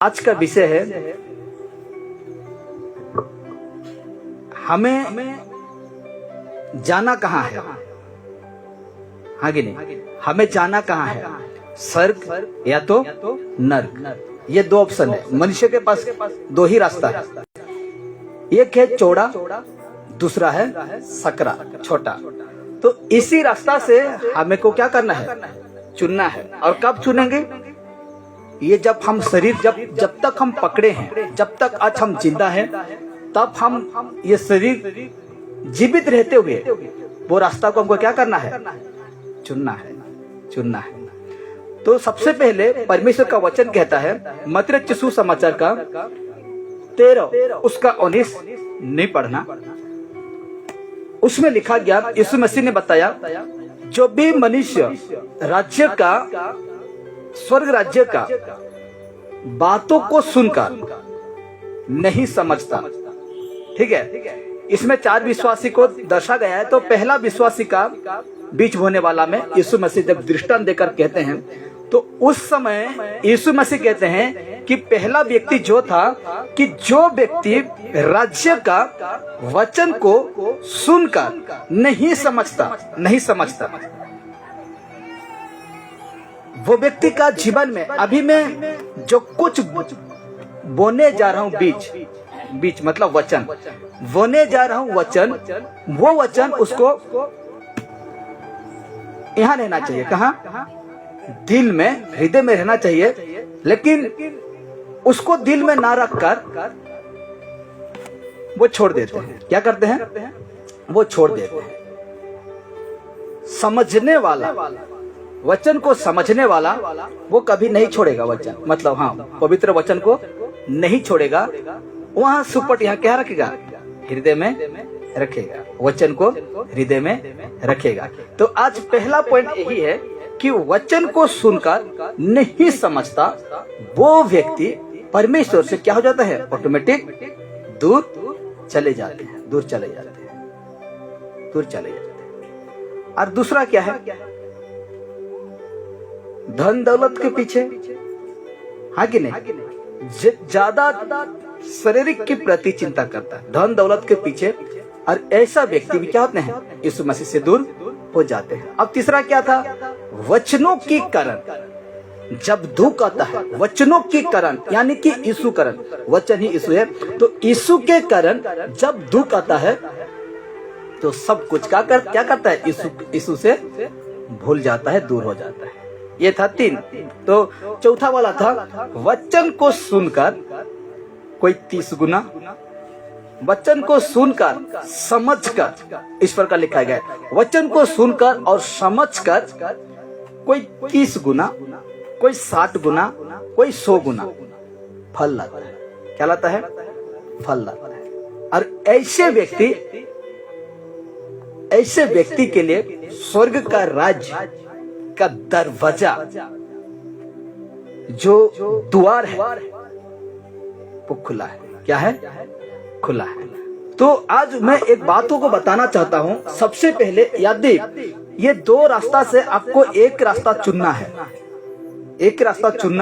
आज का विषय है हमें जाना कहाँ है। हाँ कि नहीं, हमें जाना कहाँ है, स्वर्ग या तो नर्क। ये दो ऑप्शन है। मनुष्य के पास दो ही रास्ता है, एक है चौड़ा, दूसरा है सकरा, छोटा। तो इसी रास्ता से हमें को क्या करना है, चुनना है। और कब चुनेंगे, ये जब हम शरीर जब तक हम पकड़े हैं, जब तक आज हम जिंदा हैं, तब हम ये शरीर जीवित रहते हुए वो रास्ता को हमको क्या करना है, चुनना है। तो सबसे पहले परमेश्वर का वचन कहता है मत्ती सुसमाचार का 13 उसका 19 नहीं पढ़ना, उसमें लिखा गया, यीशु मसीह ने बताया, जो भी मनुष्य राज्य का, स्वर्ग राज्य का बातों को सुनकर नहीं समझता। ठीक है, इसमें 4 विश्वासी को दर्शा गया है। तो पहला विश्वासी का बीज बोने वाला में यीशु मसीह जब दृष्टांत देकर कहते हैं, तो उस समय यीशु मसीह कहते हैं कि पहला व्यक्ति जो था कि जो व्यक्ति राज्य का वचन को सुनकर नहीं समझता, वो व्यक्ति का जीवन में अभी मैं जो कुछ बोने जा रहा हूँ, बीज मतलब वचन बोने जा रहा हूँ, वचन, वो वचन उसको यहाँ रहना चाहिए। कहाँ? दिल में, हृदय में रहना चाहिए। लेकिन उसको दिल में ना रखकर वो छोड़ देते हैं। क्या करते हैं? वो छोड़ देते हैं। समझने वाला, वचन को समझने वाला वो कभी नहीं छोड़ेगा वचन, मतलब हाँ, पवित्र वचन को नहीं छोड़ेगा। वहां सुपट यहाँ क्या रखेगा, हृदय में रखेगा, वचन को हृदय में रखेगा। तो आज पहला पॉइंट यही है कि वचन को सुनकर नहीं समझता वो व्यक्ति परमेश्वर से क्या हो जाता है, ऑटोमेटिक दूर चले जाते हैं। और दूसरा क्या है, धन दौलत के पीछे, हाँ कि नहीं, ज्यादा शारीरिक के प्रति चिंता करता है, धन दौलत के पीछे। और ऐसा व्यक्ति भी क्या होते हैं, यीशु मसीह से दूर हो जाते हैं। अब तीसरा क्या था, वचनों के कारण जब दुख आता है, वचनों के कारण यानी कि यीशु कारण, वचन ही यीशु है, तो यीशु के कारण जब दुख आता है तो सब कुछ क्या करता है, यीशु से भूल जाता है, दूर हो जाता है। ये था 3। तो चौथा वाला था वचन को सुनकर कोई 30 गुना, वचन को सुनकर समझकर, इस प्रकार लिखा गया है, वचन को सुनकर और समझकर कोई 30 गुना, कोई 60 गुना, कोई 100 गुना फल लाता है। क्या लाता है? फल लाता है। और ऐसे व्यक्ति के लिए स्वर्ग का राज्य का दरवाजा, जो द्वार है, वो खुला है। क्या है? खुला है। तो आज मैं एक बातों को बताना चाहता हूं। सबसे पहले याद दे, ये 2 रास्ता से आपको एक रास्ता चुनना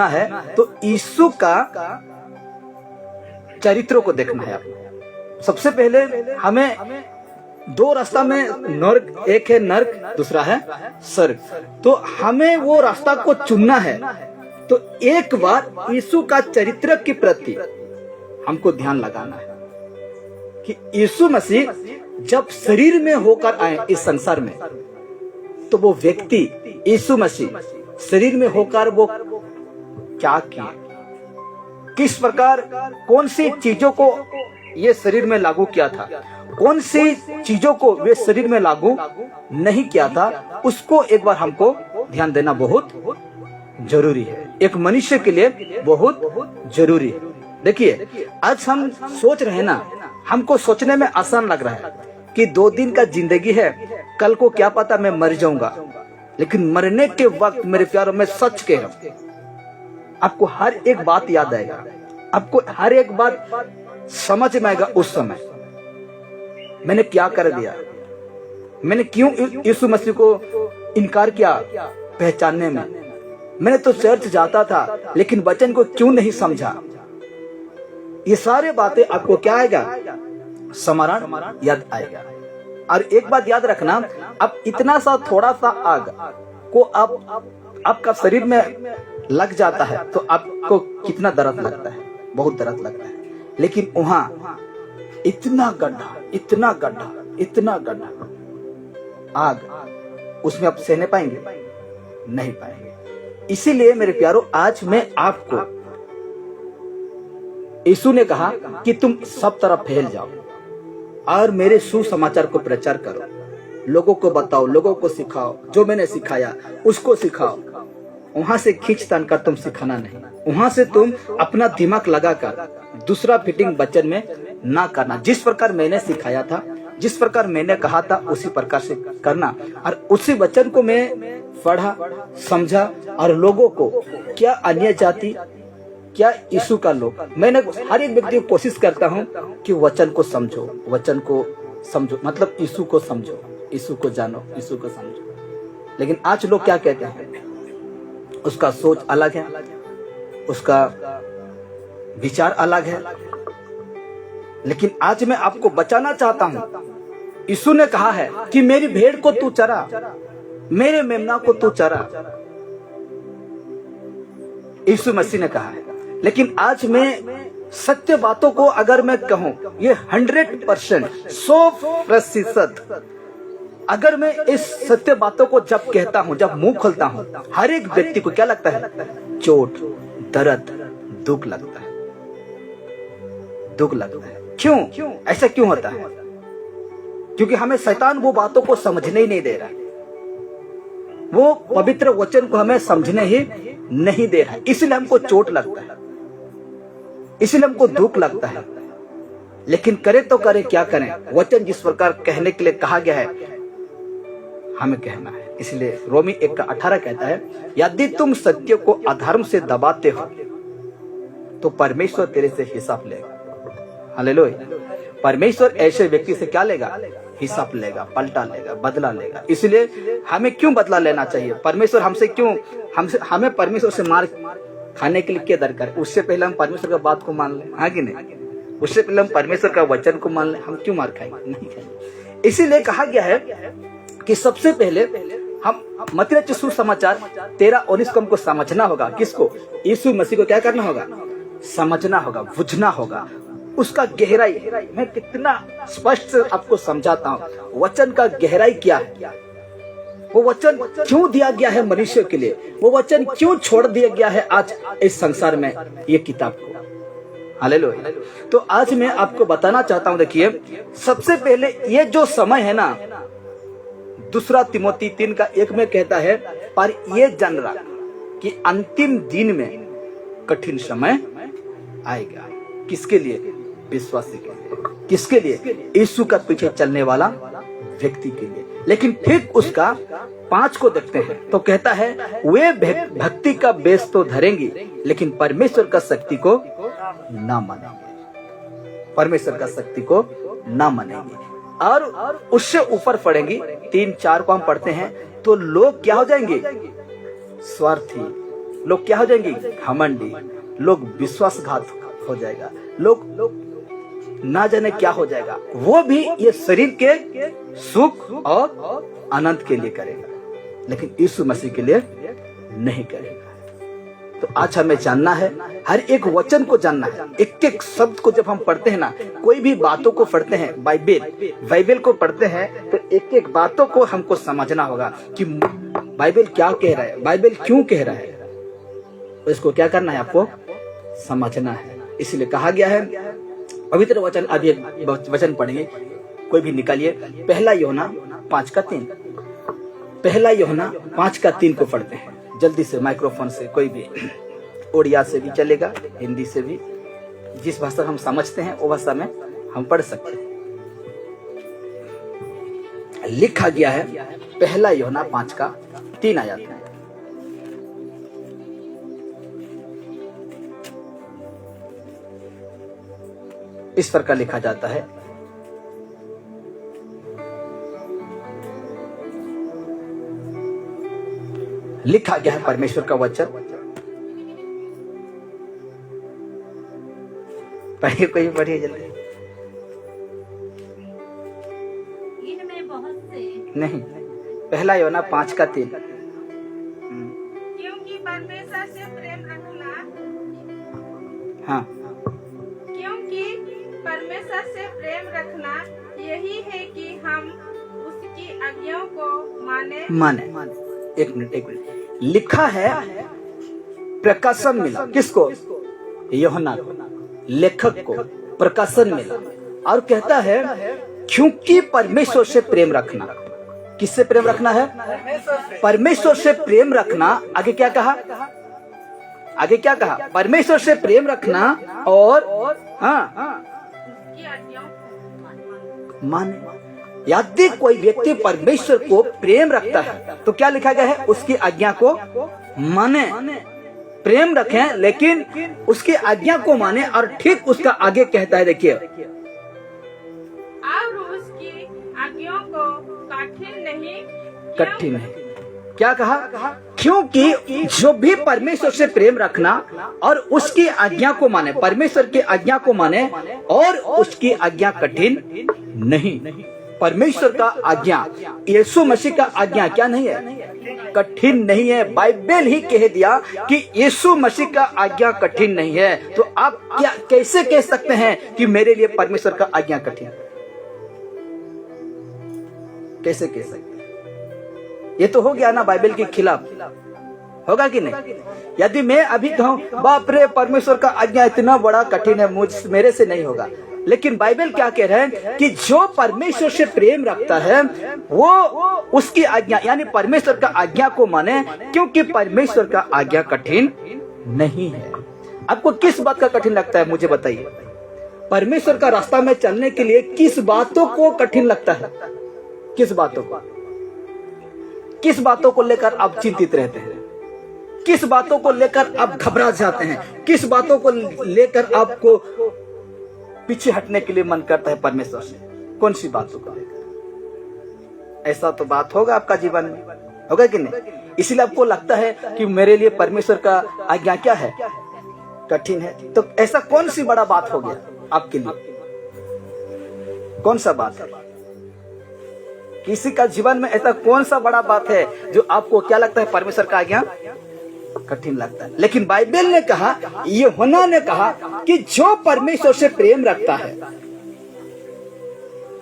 है, तो यीशु का चरित्र को देखना है आपको। सबसे पहले हमें 2 रास्ता में नर्क, एक है नर्क, दूसरा है स्वर्ग। तो हमें वो रास्ता को चुनना है। तो एक बार यीशु का चरित्र के प्रति हमको ध्यान लगाना है कि यीशु मसीह जब शरीर में होकर आए इस संसार में, तो वो व्यक्ति यीशु मसीह शरीर में होकर वो क्या किया, किस प्रकार, कौन सी चीजों को ये शरीर में लागू किया था, कौन सी चीजों को वे शरीर में लागू नहीं किया था, उसको एक बार हमको ध्यान देना बहुत जरूरी है। एक मनुष्य के लिए बहुत जरूरी है। देखिए, आज हम सोच रहे हैं ना, हमको सोचने में आसान लग रहा है कि 2 दिन का जिंदगी है, कल को क्या पता मैं मर जाऊंगा। लेकिन मरने के वक्त मेरे प्यारों, मैं सच कह रहा हूं, आपको हर एक बात याद आएगा, आपको हर एक बात समझ में आएगा। उस समय मैंने क्या कर दिया, मैंने क्यों यीशु मसीह को इनकार किया पहचानने में, मैंने तो चर्च जाता था लेकिन वचन को क्यों नहीं समझा। ये सारे बातें आपको क्या आएगा, स्मरण याद आएगा। और एक बात याद रखना, अब इतना सा थोड़ा सा आग को अब आपका शरीर में लग जाता है तो आपको कितना दर्द लगता है, बहुत दर्द लगता है। लेकिन वहां इतना गड्ढा, इतना गड्ढा, इतना गड्ढा आग, उसमें आप सहने पाएंगे, नहीं पाएंगे। इसीलिए मेरे प्यारों, आज मैं आपको, यीशु ने कहा कि तुम सब तरफ फैल जाओ और मेरे सुसमाचार को प्रचार करो, लोगों को बताओ, लोगों को सिखाओ, जो मैंने सिखाया उसको सिखाओ। वहां से खींच तान कर तुम सिखाना नहीं, वहां से तुम अपना दिमाग लगाकर दूसरा फिटिंग वचन में ना करना। जिस प्रकार मैंने सिखाया था, जिस प्रकार मैंने कहा था, उसी प्रकार से करना। और उसी वचन को मैं पढ़ा, समझा और लोगों को, क्या अन्य जाति, क्या यीशु का लोग, मैंने हर एक व्यक्ति को कोशिश करता हूं कि वचन को समझो, वचन को समझो, मतलब यीशु को समझो, यीशु को जानो, यीशु को समझो। लेकिन आज लोग क्या कहते हैं, उसका सोच अलग है, उसका विचार अलग है। लेकिन आज मैं आपको बचाना चाहता हूं। यीशु ने कहा है कि मेरी भेड़ को तू चरा, मेरे मेमना को तू चरा, यीशु मसीह ने कहा है। लेकिन आज मैं सत्य बातों को अगर मैं कहूं, ये 100%, 100%, अगर मैं इस सत्य बातों को जब कहता हूं, जब मुंह खोलता हूं, हर एक व्यक्ति को क्या लगता है, चोट, दर्द, दुख लगता है, दुख लगता है। क्यों ऐसा क्यों होता है? क्योंकि हमें शैतान वो बातों को समझने ही नहीं दे रहा, वो पवित्र वचन को हमें समझने ही नहीं दे रहा है। इसलिए हमको चोट लगता है, इसलिए हमको दुख लगता है। लेकिन करे तो करे क्या करें, वचन जिस प्रकार कहने के लिए कहा गया है हमें कहना है। इसलिए रोमी 1:18 कहता है, यदि तुम सत्य को अधर्म से दबाते हो तो परमेश्वर तेरे से हिसाब लेगा। हालेलुया। परमेश्वर ऐसे व्यक्ति से क्या लेगा, हिसाब लेगा, पलटा लेगा, बदला लेगा। इसलिए हमें क्यों बदला लेना चाहिए? परमेश्वर हमसे क्यों, हमें परमेश्वर से मार खाने के लिए क्या दरकार है? उससे पहले हम परमेश्वर का बात को मान लें, हाँ कि नहीं? उससे पहले हम परमेश्वर का वचन को मान लें, हम क्यों मार खाएंगे? नहीं खाएंगे। इसीलिए कहा गया है कि सबसे पहले हम मत्ती रचित सुसमाचार 13:19 को हमको समझना होगा। किसको? यीशु मसीह को क्या करना होगा? समझना होगा, बुझना होगा। उसका गहराई मैं कितना स्पष्ट आपको समझाता हूं। वचन का गहराई क्या है, वो वचन क्यों दिया गया है मनुष्य के लिए, वो वचन क्यों छोड़ दिया गया है आज इस संसार में, ये किताब को। हालेलुया। तो आज मैं आपको बताना चाहता हूं, देखिए सबसे पहले ये जो समय है ना, 2 तिमोथी 3:1 में कहता है, पर ये जान रहा कि अंतिम दिन में कठिन समय आएगा। किसके लिए? विश्वासी के लिए। किसके लिए? यीशु का पीछे चलने वाला व्यक्ति के लिए। लेकिन फिर उसका 5 को देखते हैं तो कहता है, वे भक्ति का बेस तो धरेंगी लेकिन परमेश्वर का शक्ति को ना मानेंगे, परमेश्वर का शक्ति को ना मानेंगे। और उससे ऊपर पढ़ेंगी 3-4 को हम पढ़ते हैं तो लोग क्या हो जाएंगे? स्वार्थी। लोग क्या हो जाएंगे? घमंडी। लोग विश्वासघात हो जाएगा, लोग ना जाने क्या हो जाएगा। वो भी ये शरीर के सुख और आनंद के लिए करेगा, लेकिन यीशु मसीह के लिए नहीं करेगा। तो आज हमें जानना है, हर एक वचन को जानना है। एक एक शब्द को जब हम पढ़ते हैं ना, कोई भी बातों को पढ़ते हैं, बाइबल को पढ़ते हैं, तो एक एक बातों को हमको समझना होगा कि बाइबल क्या कह रहा है, बाइबल क्यों कह रहा है। तो इसको क्या करना है, आपको समझना है। इसलिए कहा गया है पवित्र वचन, अभी वचन पढ़ेंगे, कोई भी निकालिए। 1 यूहन्ना 5:3, 1 यूहन्ना 5:3 को पढ़ते हैं जल्दी से, माइक्रोफोन से, कोई भी, उड़िया से भी चलेगा, हिंदी से भी, जिस भाषा हम समझते हैं वो भाषा में हम पढ़ सकते हैं। लिखा गया है 1 यूहन्ना 5:3 आयत है। इस प्रकार लिखा जाता है, लिखा गया है परमेश्वर का वचन। पढ़िए, कोई पढ़िए जल्दी। इनमें बहुत से नहीं, पहला योना 5:3। क्योंकि परमेश्वर से प्रेम रखना, हाँ, क्योंकि परमेश्वर से प्रेम रखना यही है कि हम उसकी आज्ञाओं को माने। एक मिनट लिखा है, प्रकाशन मिला किसको? यूहन्ना को, लेखक को प्रकाशन मिला, और कहता है क्योंकि परमेश्वर से प्रेम रखना। किससे प्रेम रखना है? परमेश्वर से प्रेम रखना। आगे क्या कहा? परमेश्वर से प्रेम रखना और उसकी आज्ञाओं को माने। यदि कोई व्यक्ति परमेश्वर को प्रेम रखता है तो क्या लिखा गया है? उसकी आज्ञा को माने। प्रेम रखें लेकिन उसकी आज्ञा को माने। और ठीक उसका आगे कहता है, देखिए, और उसकी आज्ञाओं को कठिन नहीं। क्या कहा? क्योंकि जो भी परमेश्वर से प्रेम रखना और उसकी आज्ञा को माने, परमेश्वर की आज्ञा को माने और उसकी आज्ञा कठिन नहीं। परमेश्वर का आज्ञा, यीशु मसीह का आज्ञा क्या नहीं है? कठिन नहीं है। बाइबल ही कह दिया कि यीशु मसीह का आज्ञा कठिन नहीं है। तो आप क्या कैसे कह सकते हैं कि मेरे लिए परमेश्वर का आज्ञा कठिन है? कैसे कह सकते हैं? ये तो हो गया ना बाइबल के खिलाफ, होगा कि नहीं? यदि मैं अभी कहूं बाप रे परमेश्वर का आज्ञा इतना बड़ा कठिन है, मेरे से नहीं होगा। लेकिन बाइबल क्या कह रहे हैं कि जो परमेश्वर से प्रेम रखता है वो उसकी आज्ञा यानी परमेश्वर का आज्ञा को माने, क्योंकि परमेश्वर का आज्ञा कठिन नहीं है। आपको किस बात का कठिन लगता है? मुझे बताइए। परमेश्वर का रास्ता में चलने के लिए किस बातों को कठिन लगता है? किस बातों को लेकर आप चिंतित रहते हैं? किस बातों को लेकर आप घबरा जाते हैं? किस बातों को लेकर आपको पीछे हटने के लिए मन करता है परमेश्वर से? कौन सी बातों को लेकर? ऐसा तो बात होगा आपका जीवन में, होगा कि नहीं? इसीलिए आपको लगता है कि मेरे लिए परमेश्वर का आज्ञा क्या है? कठिन है। तो ऐसा कौन सी बड़ा बात हो गया आपके लिए? कौन सा बात है? किसी का जीवन में ऐसा कौन सा बड़ा बात है जो आपको क्या लगता है परमेश्वर का आज्ञा कठिन लगता है? लेकिन बाइबल ने कहा, यूहन्ना ने कहा कि जो परमेश्वर से प्रेम रखता है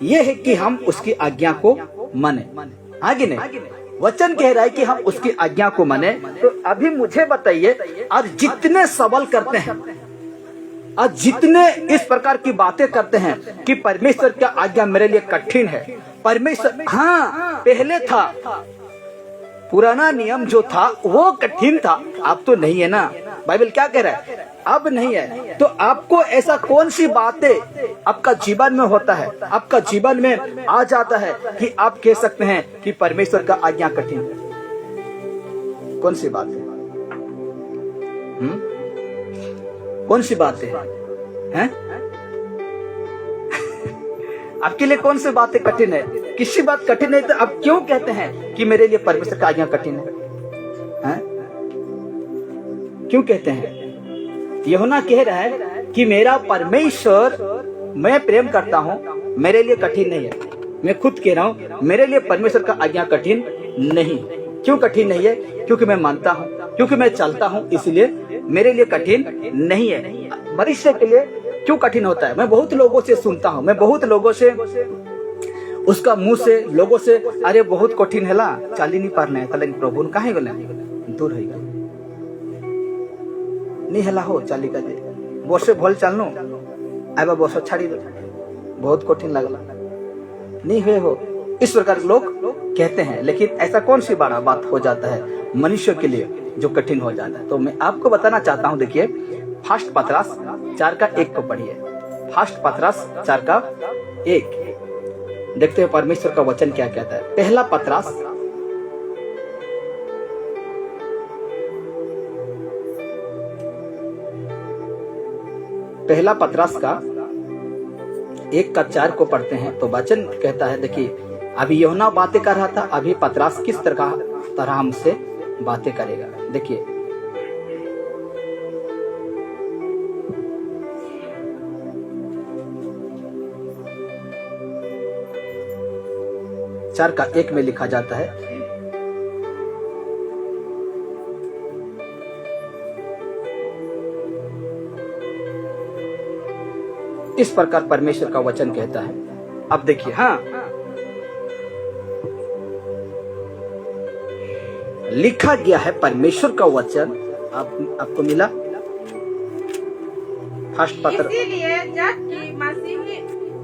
यह है कि हम उसकी आज्ञा को माने। आगे नहीं, वचन कह रहा है कि हम उसकी आज्ञा को माने। तो अभी मुझे बताइए, और जितने सवाल करते हैं और जितने इस प्रकार की बातें करते हैं कि परमेश्वर का आज्ञा मेरे लिए कठिन है, परमेश्वर, हाँ पहले था, पुराना नियम जो था वो कठिन था, अब तो नहीं है ना। बाइबल क्या कह रहा है? अब नहीं है। तो आपको ऐसा कौन सी बातें आपका जीवन में होता है, आपका जीवन में आ जाता है कि आप कह सकते हैं कि परमेश्वर का आज्ञा कठिन है? कौन सी बात है? कौन सी बातें हैं? आपके लिए कौन सी बातें कठिन है? किसी बात कठिन है तो आप क्यों कहते हैं कि मेरे लिए परमेश्वर का आज्ञा कठिन है? क्यों कहते हैं? यूहन्ना कह रहा है कि मेरा परमेश्वर, मैं प्रेम करता हूं, मेरे लिए कठिन नहीं है। मैं खुद कह रहा हूं मेरे लिए परमेश्वर का आज्ञा कठिन नहीं। क्यों कठिन नहीं है? क्योंकि मैं मानता हूं, क्योंकि मैं चलता हूं, इसलिए मेरे लिए कठिन नहीं है। मनुष्य के लिए क्यों कठिन होता है? मैं बहुत लोगों से सुनता हूं, मैं बहुत लोगों से उसका मुंह से लोगों से, अरे बहुत कठिन है ला, चाली नहीं पारना है, प्रभु ने कहे गले दूर है नहीं हला हो चाली का बसे भल चलनो आबा बस छाड़ी दो, बहुत कठिन लगला नहीं हुए हो, इस प्रकार लोग कहते हैं। लेकिन ऐसा कौन सी बड़ा बात हो जाता है मनुष्य के लिए जो कठिन हो जाता है? तो मैं आपको बताना चाहता हूं। देखिए, फर्स्ट पतरस 4:1 को पढ़िए। फर्स्ट पतरस 4:1 देखते हैं परमेश्वर का वचन क्या कहता है। पहला पतरस का 1:4 को पढ़ते हैं तो वचन कहता है, देखिए अभी यूहन्ना बातें कर रहा था, अभी पतरस किस तरह हमसे बातें करेगा। देखिए, चार का एक में लिखा जाता है, इस प्रकार परमेश्वर का वचन कहता है। अब देखिए, हाँ, लिखा गया है परमेश्वर का वचन। आपको मिला फर्स्ट पत्र। इसीलिए जबकि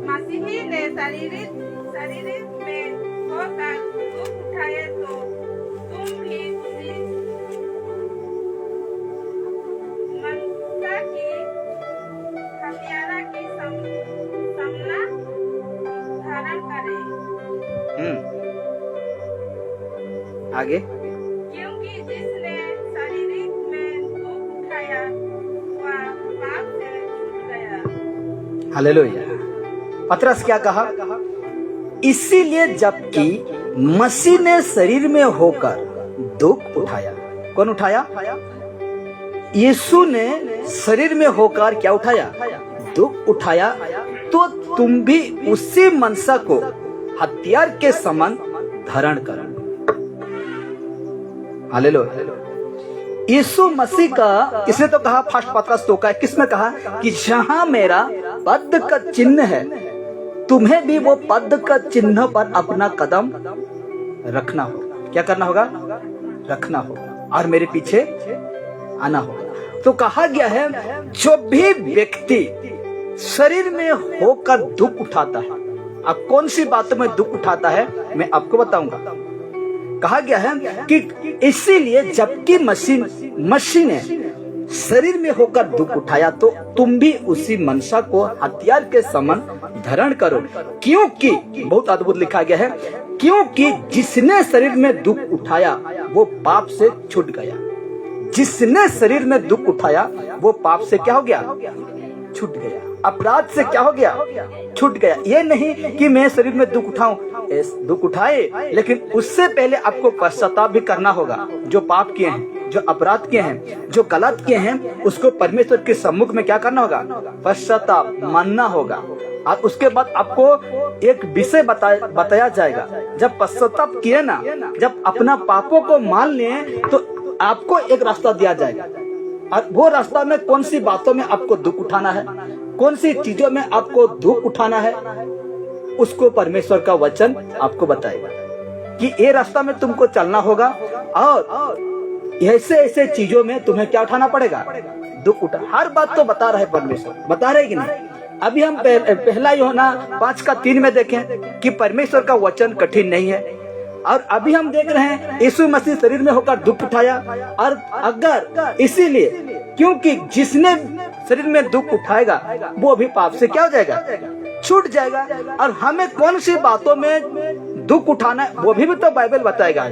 मसीही ने शारीरिक में होकर दुख उठाए, तो तुम भी उसी मनसा की हत्यारा की सामना धारण करें। आगे, क्योंकि जिसने शारीरिक में दुख उठाया वह पाप से छूट गया। हालेलुया। पतरस क्या कहा? इसीलिए जबकि मसीह ने शरीर में होकर दुख उठाया। कौन उठाया? यीशु ने शरीर में होकर क्या उठाया? दुख उठाया। तो तुम भी उसी मनसा को हथियार के समान धारण करो। हालेलुया। यीशु मसीह का, इसने तो कहा, फर्स्ट पतरस तो का किसने कहा कि जहां मेरा पद का चिन्ह है, तुम्हें भी वो पद का चिन्ह पर अपना कदम रखना होगा। क्या करना होगा? रखना होगा, और मेरे पीछे आना होगा। तो कहा गया है, जो भी व्यक्ति शरीर में होकर दुख उठाता है, अब कौन सी बातों में दुख उठाता है मैं आपको बताऊंगा। कहा गया है कि इसीलिए जबकि मसीह ने शरीर में होकर दुख उठाया, तो तुम भी उसी मनसा को हथियार के समान धारण करो। क्योंकि बहुत अद्भुत लिखा गया है, क्योंकि जिसने शरीर में दुख उठाया वो पाप से छूट गया। जिसने शरीर में दुख उठाया वो पाप से क्या हो गया? छूट गया। अपराध से क्या हो गया? छूट गया। ये नहीं कि मैं शरीर में दुख उठाऊं, दुख उठाए, लेकिन उससे पहले आपको पश्चाताप भी करना होगा। जो पाप किए हैं, जो अपराध किए हैं, जो गलत किए हैं, उसको परमेश्वर के सम्मुख में क्या करना होगा? पश्चाताप मानना होगा। और उसके बाद आपको एक विषय बताया जाएगा। जब पश्चाताप किए ना, जब अपना पापों को मान लिए, तो आपको एक रास्ता दिया जाएगा। और वो रास्ता में कौन सी बातों में आपको दुख उठाना है, कौन सी चीजों में आपको दुख उठाना है, उसको परमेश्वर का वचन आपको बताएगा कि ये रास्ता में तुमको चलना होगा, और ऐसे ऐसे चीजों में तुम्हें क्या उठाना पड़ेगा? दुख उठा। हर बात तो बता रहे परमेश्वर, बता रहे कि नहीं? अभी हम पहला यूहन्ना 5:3 में देखें कि परमेश्वर का वचन कठिन नहीं है। और अभी हम देख रहे हैं यीशु मसीह शरीर में होकर दुख उठाया। और अगर इसीलिए, क्योंकि जिसने शरीर में दुख उठाएगा वो भी पाप से क्या हो जाएगा? छूट जाएगा। और हमें कौन सी बातों में दुख उठाना है वो भी तो बाइबल बताएगा।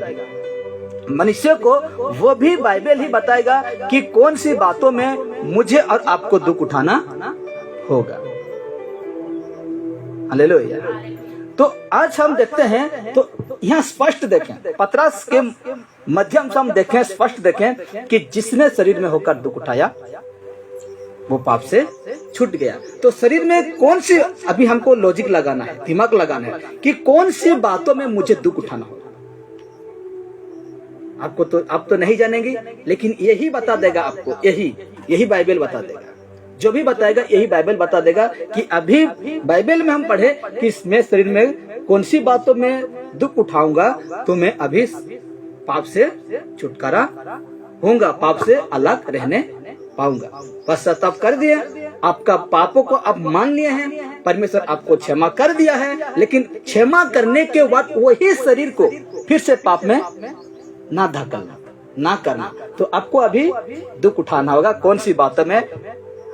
मनुष्य को वो भी बाइबल ही बताएगा कि कौन सी बातों में मुझे और आपको दुख उठाना होगा। हालेलुया। तो आज हम देखते हैं, तो यहाँ स्पष्ट देखें, पतरस के माध्यम से हम देखें, स्पष्ट देखें कि जिसने शरीर में होकर दुख उठाया वो पाप से छूट गया। तो शरीर में कौन सी, अभी हमको लॉजिक लगाना है, दिमाग लगाना है कि कौन सी बातों में मुझे दुख उठाना होगा। आपको तो आप तो नहीं जानेंगे, लेकिन यही बता देगा आपको, यही बाइबल बता देगा। जो भी बताएगा यही बाइबल बता देगा कि अभी बाइबल में हम पढ़े कि मैं शरीर में कौन सी बातों में दुख उठाऊंगा, तो मैं अभी पाप से छुटकारा होऊंगा, पाप से अलग रहने पाऊंगा। पश्चाताप कर दिया, आपका पापों को आप मान लिए हैं, परमेश्वर आपको क्षमा कर दिया है, लेकिन क्षमा करने के बाद वही शरीर को फिर से पाप में ना धकेलना, ना करना। तो आपको अभी दुख उठाना होगा। कौन सी बातों में,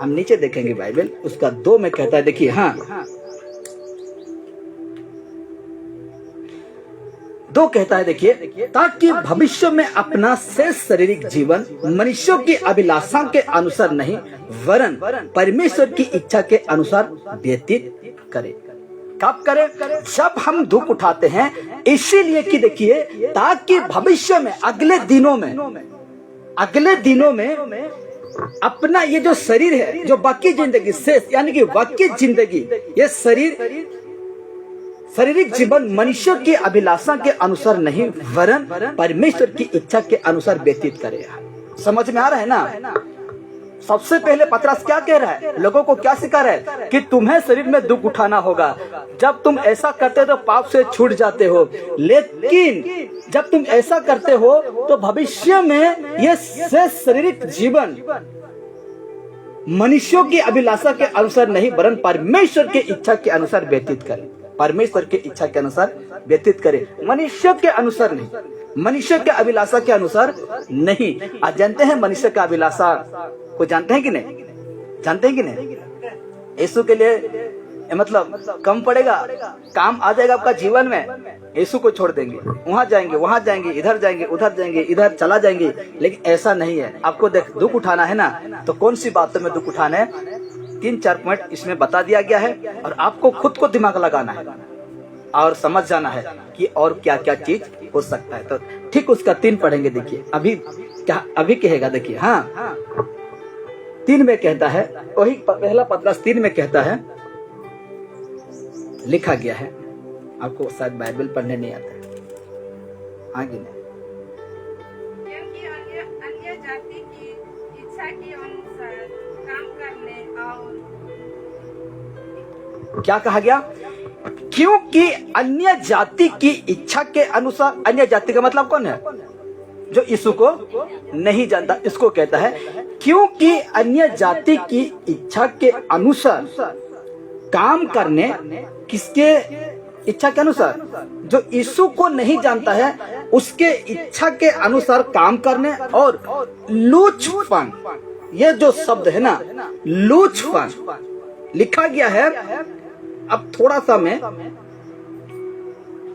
हम नीचे देखेंगे बाइबल, उसका 2 में कहता है। देखिए, हाँ, 2 कहता है, देखिए, ताकि भविष्य में अपना शेष शारीरिक जीवन मनुष्यों की अभिलाषा के अनुसार नहीं, वरन परमेश्वर की इच्छा के अनुसार व्यतीत करे। कब करें? जब हम दुख उठाते हैं, इसीलिए कि देखिए, ताकि भविष्य में अगले दिनों में अपना ये जो शरीर है, जो बाकी जिंदगी शेष यानी कि बाकी जिंदगी, ये शारीरिक जीवन मनुष्य की अभिलाषा के अनुसार नहीं वरन परमेश्वर की इच्छा के अनुसार व्यतीत करेगा। समझ में आ रहा है ना? सबसे पहले पतरस क्या कह रहा है? लोगों को क्या सिखा रहा है? कि तुम्हें शरीर में दुख उठाना होगा। जब तुम ऐसा करते हो तो पाप से छूट जाते हो, लेकिन जब तुम ऐसा करते हो तो भविष्य में ये शेष शारीरिक जीवन मनुष्यों की अभिलाषा के अनुसार नहीं वरन परमेश्वर की इच्छा के अनुसार व्यतीत करे। परमेश्वर की इच्छा के अनुसार व्यतीत करे, मनुष्य के अनुसार नहीं, मनुष्य के अभिलाषा के अनुसार नहीं। आज जानते हैं मनुष्य का अभिलाषा को जानते हैं कि नहीं? जानते हैं कि नहीं? यीशु के लिए मतलब कम पड़ेगा, काम आ जाएगा आपका जीवन में, यीशु को छोड़ देंगे, वहां जाएंगे, इधर जाएंगे, उधर जाएंगे, इधर चला जाएंगे। लेकिन ऐसा नहीं है। आपको दुख उठाना है ना, तो कौन सी बातों में दुख उठाना है? 3-4 पॉइंट इसमें बता दिया गया है, और आपको खुद को दिमाग लगाना है और समझ जाना है कि और क्या क्या चीज हो सकता है। तो ठीक उसका 3 पढ़ेंगे। देखिए अभी कहेगा, देखिए, हाँ 3 में कहता है, वही पहला पतरस 3 में कहता है, लिखा गया है। आपको शायद बाइबल पढ़ने नहीं आता है, आगे नहीं। क्योंकि अन्य जाति की इच्छा के अनुसार काम करने और क्या कहा गया? क्योंकि अन्य जाति की इच्छा के अनुसार, अन्य जाति का मतलब कौन है? जो यीशु को नहीं जानता, इसको कहता है क्योंकि अन्य जाति की इच्छा के अनुसार काम करने, किसके इच्छा के अनुसार? जो यीशु को नहीं जानता है उसके इच्छा के अनुसार काम करने, और लूचपन, ये जो शब्द है ना, लूचपन लिखा गया है। अब थोड़ा सा मैं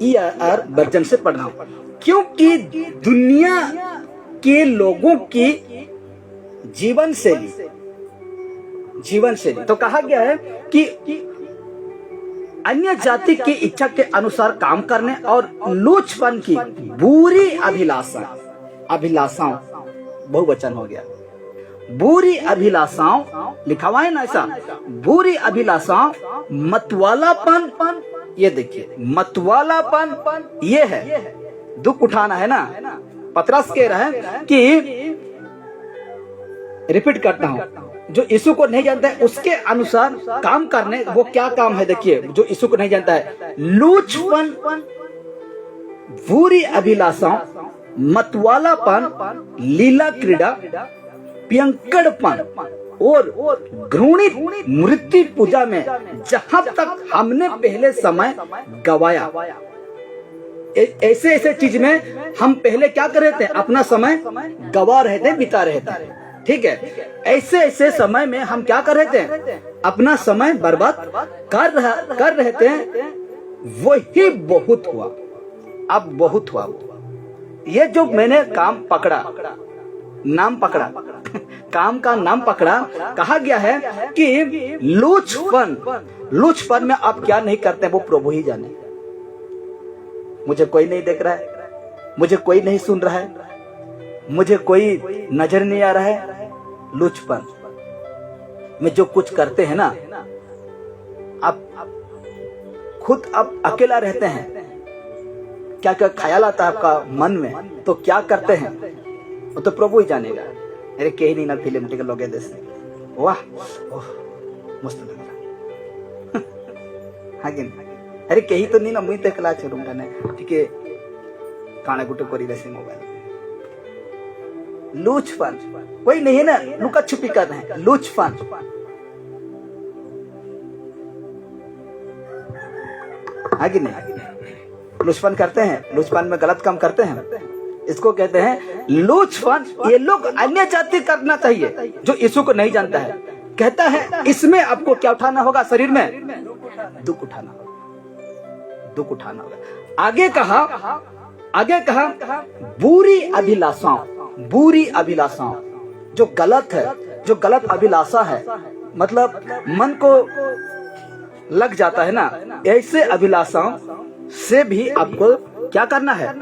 ERR वर्जन से पढ़ रहा हूं। क्योंकि दुनिया के लोगों की जीवन शैली तो कहा गया है कि अन्य जाति की इच्छा के अनुसार काम करने और लूचपन की बुरी अभिलाषाओं, बहुवचन हो गया, बुरी अभिलाषाओं लिखा हुआ है ना, ऐसा बुरी अभिलाषाओं, मतवालापन, ये देखिए मतवालापन, ये है दुख उठाना है ना। पतरस कह रहा है कि, रिपीट करता हूं, जो यीशु को नहीं जानता है उसके अनुसार काम करने, वो क्या काम है? देखिए, जो यीशु को नहीं जानता है, लूचपन, बुरी अभिलाषाओं, मतवालापन, लीला क्रीड़ा, पियंकड़पन और घृणित मूर्ति पूजा में जहां तक हमने पहले समय गवाया। ऐसे चीज में हम पहले क्या कर रहे थे? अपना समय गवा रहे थे, बिता रहे थे। ठीक है, ऐसे समय में हम क्या कर रहे थे? अपना समय बर्बाद कर रहे थे। वही बहुत हुआ, अब बहुत हुआ। ये जो मैंने काम पकड़ा, नाम पकड़ा, काम का नाम पकड़ा, कहा गया है कि लूचपन में आप क्या नहीं करते वो प्रभु ही जाने। मुझे कोई नहीं देख रहा है, मुझे कोई नहीं सुन रहा है, मुझे कोई नजर नहीं आ रहा है। लूचपन में जो कुछ करते हैं ना, आप खुद आप अकेला रहते हैं, क्या क्या ख्याल आता है आपका मन में, तो क्या करते हैं वो तो प्रभु ही जानेगा। अरे कहीं नहीं ना फिल्म टिकट लोगे देश, वाह मस्त लग रहा हागे। अरे कहीं तो नहीं ना, मुझे देखला छोड़ू मैंने, ठीक है, काना गुटो करी वैसे मोबाइल। लूचपन वही नहीं है ना, लुका छुपी कर रहे हैं, लूचपन। आगे नहीं, लूचपन करते हैं, लूचपन में गलत काम करते हैं, इसको कहते हैं लूचपन। ये लोग अन्य जाति करना चाहिए जो यीशु को नहीं जानता है। कहता है इसमें आपको क्या उठाना होगा? शरीर में दुख उठाना होगा, दुख उठाना होगा। आगे कहा बुरी अभिलाषाओं, जो गलत है, जो गलत अभिलाषा है, मतलब मन को लग जाता है ना, ऐसे अभिलाषाओं से भी आपको क्या करना है,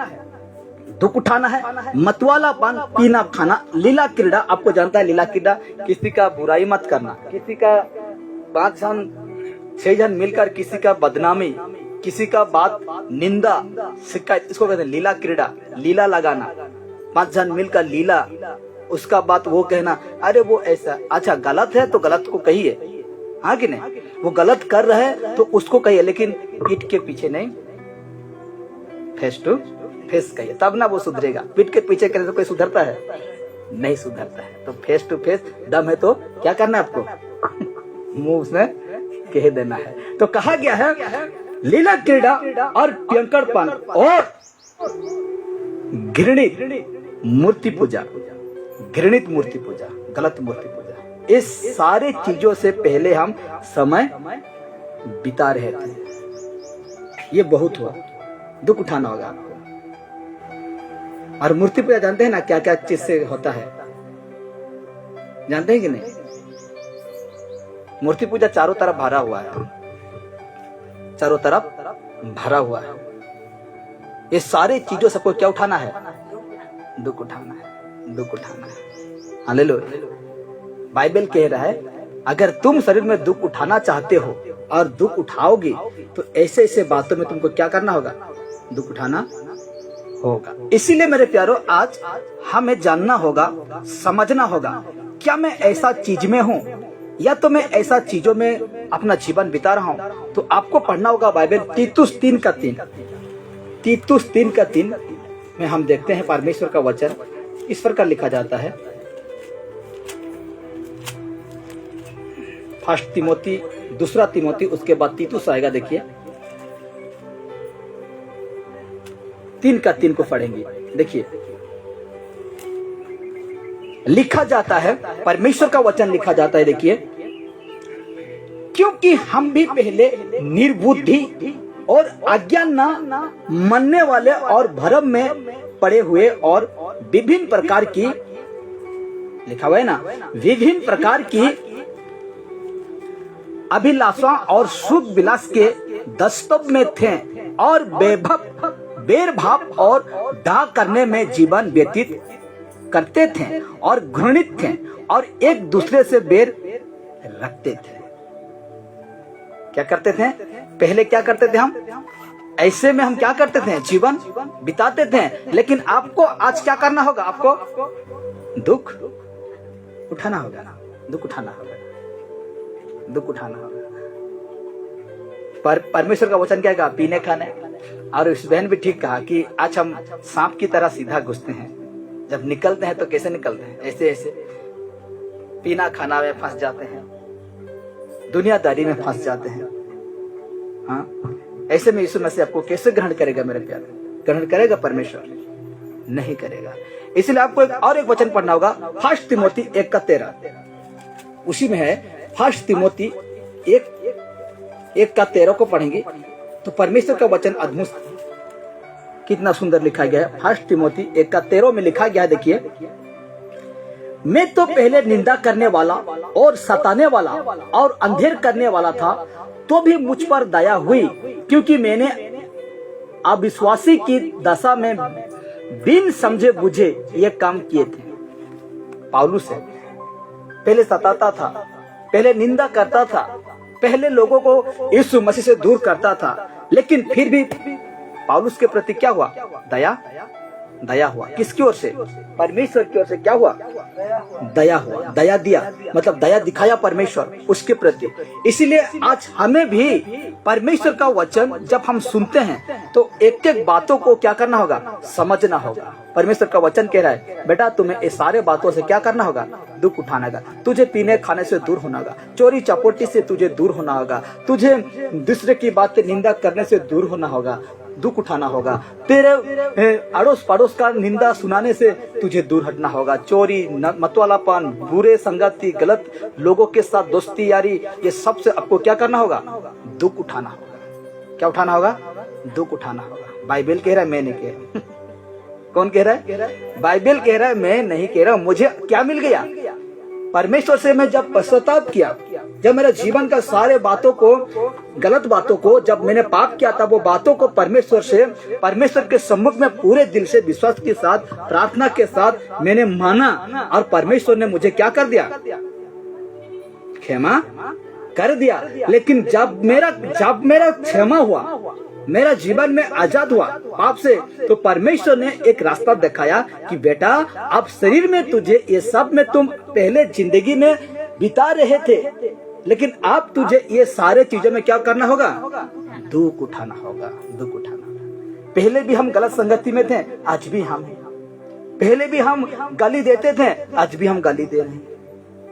दुख उठाना है। मतवाला पान, पीना खाना, लीला क्रीड़ा, आपको जानता है लीला क्रीड़ा, किसी का बुराई मत करना, किसी का 5 जन 6 जन मिलकर किसी का बदनामी, किसी का बात निंदा शिकायत, इसको कहते हैं लीला क्रीड़ा। लीला लगाना, 5 जन मिलकर लीला, उसका बात वो कहना, अरे वो ऐसा, अच्छा गलत है तो गलत को कहिए, हाँ कि नहीं, वो गलत कर रहे हैं तो उसको कहिए, लेकिन पीठ के पीछे नहीं, फेस टू फेस कहिए, तब ना वो सुधरेगा। पीठ के पीछे करे तो कोई सुधरता है? नहीं सुधरता है। तो फेस टू फेस, दम है तो क्या करना है आपको, मुंह उसमें कह देना है। तो कहा गया है लीला क्रीड़ा और पियंकड़पन और घृणित मूर्ति पूजा, घृणित मूर्ति पूजा, गलत मूर्ति पूजा, इस सारे चीजों से पहले हम समय बिता रहे थे। ये बहुत हुआ, दुख उठाना होगा आपको। और मूर्ति पूजा जानते हैं ना क्या क्या चीज से होता है, जानते हैं कि नहीं? मूर्ति पूजा चारों तरफ भरा हुआ है, चारों तरफ भरा हुआ है। ये सारे चीजों से आपको क्या उठाना है, दुख उठाना है, दुख उठाना है। हालेलुया। बाइबल कह रहा है अगर तुम शरीर में दुख उठाना चाहते हो और दुख उठाओगे तो ऐसे ऐसे बातों में तुमको क्या करना होगा, दुख उठाना होगा। इसीलिए मेरे प्यारो आज हमें जानना होगा, समझना होगा, क्या मैं ऐसा चीज में हूँ या तो मैं ऐसा चीजों में अपना जीवन बिता रहा हूँ। तो आपको पढ़ना होगा बाइबल तीतुस 3:3, तीतुस 3:3 में हम देखते हैं परमेश्वर का वचन इस प्रकार लिखा जाता है। फर्स्ट तिमोथी, दूसरा तिमोथी, उसके बाद तीतुस आएगा। देखिए 3:3 को पढ़ेंगे। देखिए लिखा जाता है, परमेश्वर का वचन लिखा जाता है। देखिए, क्योंकि हम भी पहले निर्बुद्धि और अज्ञान न मानने वाले और भ्रम में पड़े हुए और विभिन्न प्रकार की, लिखा हुआ है ना, विभिन्न प्रकार की अभिलाषा और सुख विलास के दस्तव में थे और बेरभाव और डाह करने में जीवन व्यतीत करते थे और घृणित थे और एक दूसरे से बैर रखते थे। क्या करते थे? पहले क्या करते थे हम? ऐसे में हम क्या करते थे? जीवन बिताते थे। लेकिन आपको आज क्या करना होगा? आपको दुख उठाना होगा, दुख उठाना होगा, दुख उठाना होगा। पर परमेश्वर का वचन क्या कहा? पीने खाने। और इस बहन भी ठीक कहा कि आज हम सांप की तरह सीधा घुसते हैं, जब निकलते हैं तो कैसे निकलते हैं? ऐसे ऐसे पीना खाना में फंस जाते हैं, दुनियादारी में फंस जाते हैं। हाँ, ऐसे में यीशु मसीह आपको कैसे ग्रहण करेगा मेरे प्यारे? ग्रहण करेगा परमेश्वर? नहीं करेगा। इसलिए आपको एक वचन पढ़ना होगा, फर्स्ट तिमोथी 1:13। उसी में है फर्स्ट तिमोथी 1:13 को पढ़ेंगे तो परमेश्वर का वचन अद्भुत, कितना सुंदर लिखा गया है। फर्स्ट तिमोथी 1:13 में लिखा गया है, देखिए, मैं तो पहले निंदा करने वाला और सताने वाला और अंधेर करने वाला था, तो भी मुझ पर दया हुई, क्योंकि मैंने अविश्वासी की दशा में बिन समझे बुझे ये काम किए थे। पौलुस है, पहले सताता था, पहले निंदा करता था, पहले लोगों को यीशु मसीह से दूर करता था, लेकिन फिर भी पौलुस के प्रति क्या हुआ? दया हुआ। किसकी ओर से? परमेश्वर की ओर से क्या हुआ? दया हुआ, दया दिया, मतलब दया दिखाया परमेश्वर उसके प्रति। इसीलिए आज हमें भी परमेश्वर का वचन जब हम सुनते हैं तो एक एक बातों को क्या करना होगा? समझना होगा। परमेश्वर का वचन कह रहा है, बेटा तुम्हें इस सारे बातों से क्या करना होगा? दुख उठाना होगा। तुझे पीने खाने से दूर होना होगा, चोरी चपोटी से तुझे दूर होना होगा, तुझे दूसरे की बातें निंदा करने से दूर होना होगा, दुख उठाना होगा। तेरे अड़ोस पड़ोस का निंदा सुनाने से तुझे दूर हटना होगा। चोरी, मतवालापन, बुरे संगति, गलत लोगों के साथ दोस्ती यारी, ये सब से आपको क्या करना होगा? दुख उठाना होगा। क्या उठाना होगा? दुख उठाना होगा। बाइबल कह रहा है, मैं नहीं कह रहा। कौन कह रहा है? बाइबल कह रहा है, मैं नहीं कह रहा। मुझे क्या मिल गया? परमेश्वर से मैं जब पश्चाताप किया, जब मेरे जीवन का सारे बातों को, गलत बातों को, जब मैंने पाप किया था, वो बातों को परमेश्वर के सम्मुख में पूरे दिल से, विश्वास के साथ, प्रार्थना के साथ मैंने माना, और परमेश्वर ने मुझे क्या कर दिया? क्षमा कर दिया। लेकिन जब मेरा क्षमा हुआ, मेरा जीवन में आजाद हुआ पाप से, तो परमेश्वर ने एक रास्ता दिखाया कि बेटा, अब शरीर में तुझे ये सब में तुम पहले जिंदगी में बिता रहे थे, लेकिन अब तुझे ये सारे चीजों में क्या करना होगा? दुख उठाना होगा, दुख उठाना। पहले भी हम गलत संगति में थे, आज भी हम हैं। पहले भी हम गाली देते थे, आज भी हम गाली दे रहे हैं।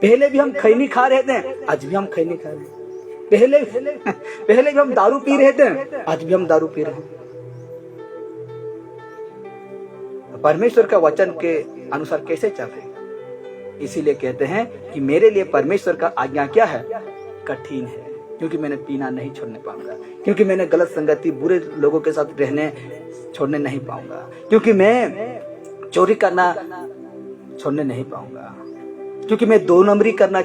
पहले भी हम खैनी खा रहे थे, आज भी हम खैनी खा रहे हैं। पहले भी हम दारू पी रहे थे, आज भी हम दारू पी रहे हैं। परमेश्वर का वचन के अनुसार कैसे चल रहे? इसीलिए कहते हैं कि मेरे लिए परमेश्वर का आज्ञा क्या है? कठिन है, क्योंकि मैंने पीना नहीं छोड़ने पाऊंगा, क्योंकि मैंने गलत संगति, बुरे लोगों के साथ रहने छोड़ने नहीं पाऊंगा, क्योंकि मैं चोरी करना छोड़ने नहीं पाऊंगा, क्योंकि मैं 2 नंबरी करना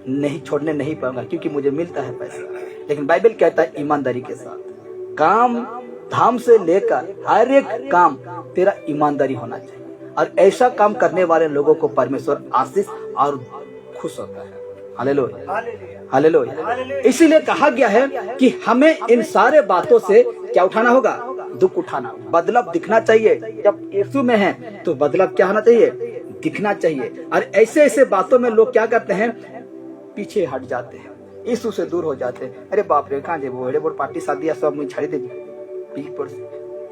नहीं छोड़ने नहीं पाऊंगा, क्योंकि मुझे मिलता है पैसा। लेकिन बाइबल कहता है ईमानदारी के साथ, काम धाम से लेकर हर एक काम तेरा ईमानदारी होना चाहिए, और ऐसा काम करने वाले लोगों को परमेश्वर आशीष और खुश होता है। Hallelujah, hallelujah. इसीलिए कहा गया है कि हमें इन सारे बातों से क्या उठाना होगा? दुख उठाना, बदलाव दिखना चाहिए। जब यीशु में है तो बदलाव क्या होना चाहिए? दिखना चाहिए। और ऐसे बातों में लोग क्या करते हैं? पीछे हट जाते हैं, यीशु से दूर हो जाते हैं। अरे बाप रे, कहाँ जेबो, एड़े बोर पार्टी शादी सब मुझे छाड़ी देबी, पीक पर